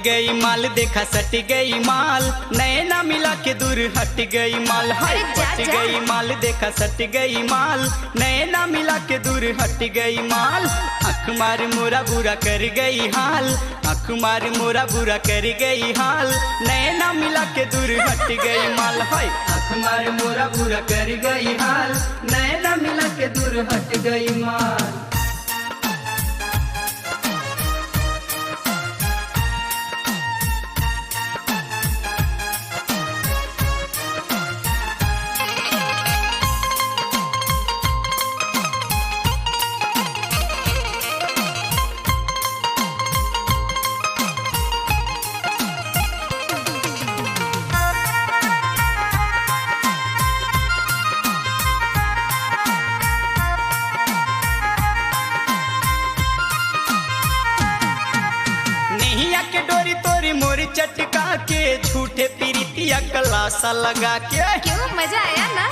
गई माल देखा सट गई माल, नैना मिला के दूर हट गई माल। हाय पट गई माल देखा सट गई माल, नैना मिला के दूर हट गई माल। आँख मार मोरा बुरा कर गई हाल, आँख मार मोरा बुरा कर गई हाल, नैना मिला के दूर हट गई माल। हाय आँख मार मोरा बुरा कर गई हाल, नैना मिला के दूर हट गई माल। चटका के झूठे पीरितिया कलासा लगा के, क्यों मजा आया ना।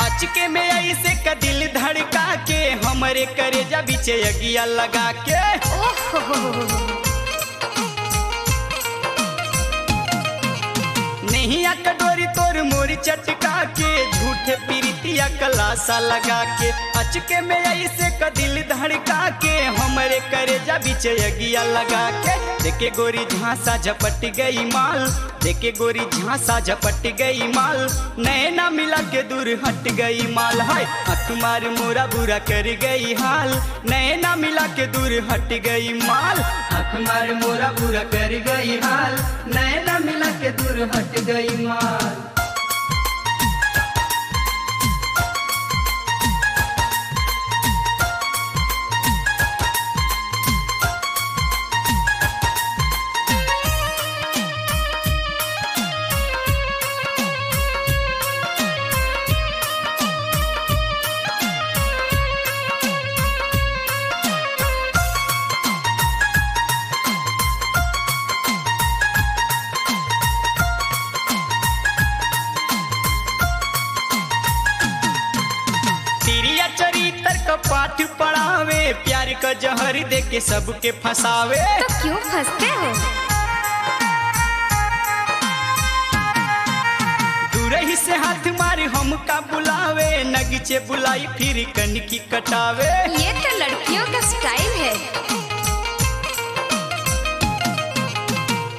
अचके में ऐसे का दिल धड़का के, हमरे करेजा बीचे अगिया लगा के। नहीं कटोरी तोर मोरी चटका के, झूठे पीरितिया कलासा लगा के। अचके में ऐसे का दिल धड़का के, हमरे करेजा बीचे अगिया लगा के। देखे गोरी झांसा झपट गई माल, देखे गोरी झांसा झपट गई माल, नैना मिला के दूर हट गई माल। हाय आँख मार मोरा बुरा कर गई हाल, नैना मिला के दूर हट गई माल। आँख मार मोरा बुरा कर गई हाल, नैना मिला के दूर हट गई माल। पाठ पढ़ावे, प्यार का जहर दे के सबके फंसावे। तो क्यों फंसते हो? दूर ही से हाथ मारे हमका बुलावे, नगीचे बुलाई फिर कनकी कटावे। ये तो लड़कियों का स्टाइल है।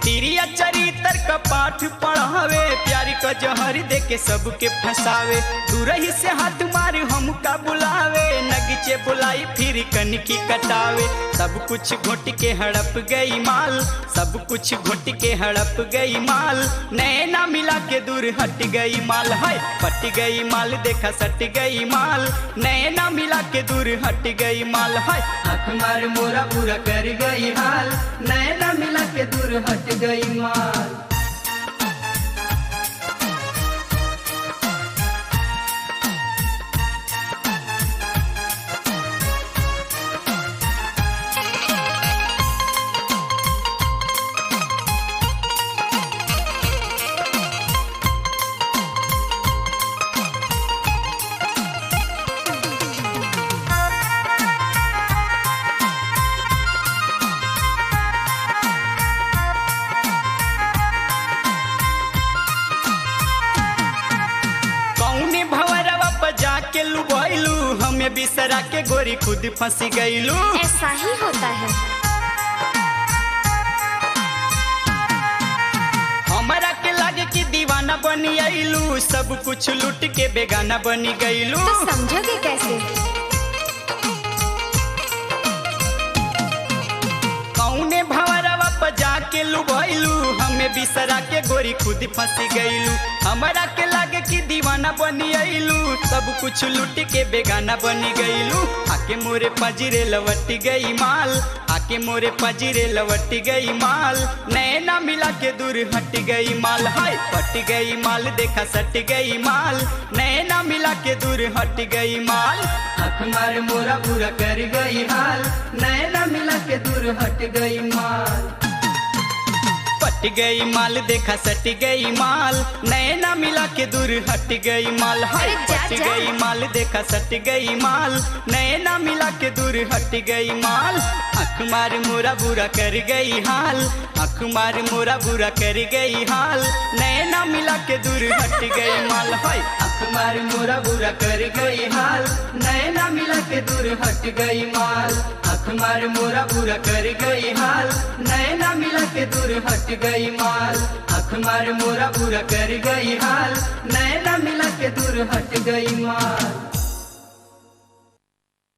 तिरिया चरित्र का पाठ पढ़ावे, प्यार का जहर दे के सबके फंसावे। दूर ही से हाथ मारे हमका बुलावे, नगीचे बुलाई फिर कनकी कटावे। सब कुछ घोट के हड़प गई माल, सब कुछ घोट के हड़प गई माल, नैना मिला के दूर हट गई माल। हाय पट गई माल देखा सट गई माल, नैना मिला के दूर हट गई माल। हाय आँख मार मोरा बुरा कर गई हाल, नैना मिला के दूर हट गई माल। हमें बिसरा के गोरी खुद फंस गईलू। ऐसा ही होता है। हमारा के लागे कि दीवाना बनी आईलू, सब कुछ लूट के बेगाना बनी गईलू। तो समझोगे कैसे? कौने भंवरवा पर जाके लुभाइलू, हमें बिसरा के गोरी खुद फंस गईलू। हमारा के लागे कि दीवाना बनी आईलू, सब कुछ लूट के बेगाना बनी गईलू। आके मोरे पजरे लवट गई माल, आके मोरे पजरे लवट गई माल, नैना मिला के दूर हट गई माल। हाय पट गई माल देखा सट गई माल, नैना मिला के दूर हट गई माल। आँख मार मोरा बुरा कर गई हाल, नैना मिला के दूर हट गई माल। पट हट गई माल देखा सट गई माल, नैना मिला के दूर हट गई माल। हाय अरे जा, हट जा। गई माल देखा सट गई माल, नैना मिला के दूर हट गई माल। आँख मार मोरा बुरा कर गई हाल, आँख मार मोरा बुरा कर गई हाल, नैना मिला के दूर हट गई माल। हाय आँख मार मोरा बुरा कर गई हाल, नैना मिला के दूर हट गई माल। आँख मार मोरा बुरा कर गई हाल, नैना मिला के दूर हट गई माल। आँख मार मोरा बुरा कर गई हाल, नैना मिला के दूर हट गई माल।